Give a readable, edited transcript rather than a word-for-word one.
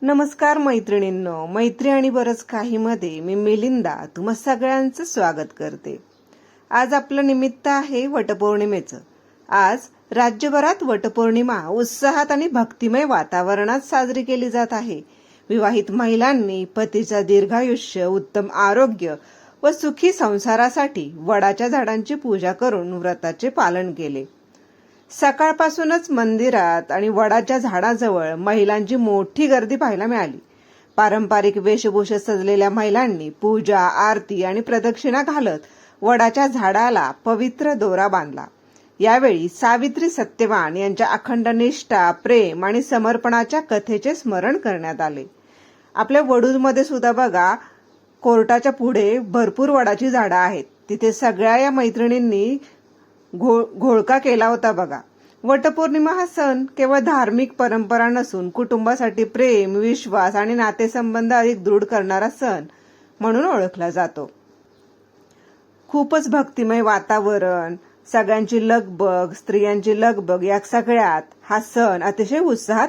नमस्कार मैत्रिणींनो, मैत्री आणि बरंच काही मध्ये मी मिलिंदा तुम्हा सगळ्यांचं स्वागत करते। आज आपलं निमित्त आहे वटपौर्णिमेचं। आज राज्यभरात वटपौर्णिमा उत्साहात आणि भक्तिमय वातावरणात साजरी केली जात आहे। विवाहित महिलांनी पतीचा दीर्घायुष्य, उत्तम आरोग्य व सुखी संसारासाठी वडाच्या झाडांची पूजा करून व्रताचे पालन केले। सकाळपासूनच मंदिरात आणि वडाच्या झाडाजवळ महिलांची मोठी गर्दी पाहायला मिळाली। पारंपरिक वेशभूषेत सजलेल्या महिलांनी पूजा, आरती आणि प्रदक्षिणा घालत वडाच्या झाडाला पवित्र दोरा बांधला। यावेळी सावित्री सत्यवान यांच्या अखंड निष्ठा, प्रेम आणि समर्पणाच्या कथेचे स्मरण करण्यात आले। आपल्या वडूजमध्ये सुद्धा बघा, कोर्टाच्या पुढे भरपूर वडाची झाडं आहेत। तिथे सगळ्या या मैत्रिणींनी घोळका केला होता बघा। वटपौर्णिमा हा सण केवळ धार्मिक परंपरा नसून कुटुंबासाठी प्रेम, विश्वास आणि नातेसंबंध अधिक दृढ करणारा सण म्हणून ओळखला जातो। खूपच भक्तिमय वातावरण, सगळ्यांची लगबग, स्त्रियांची लगबग, या सगळ्यात हा सण अतिशय उत्साहात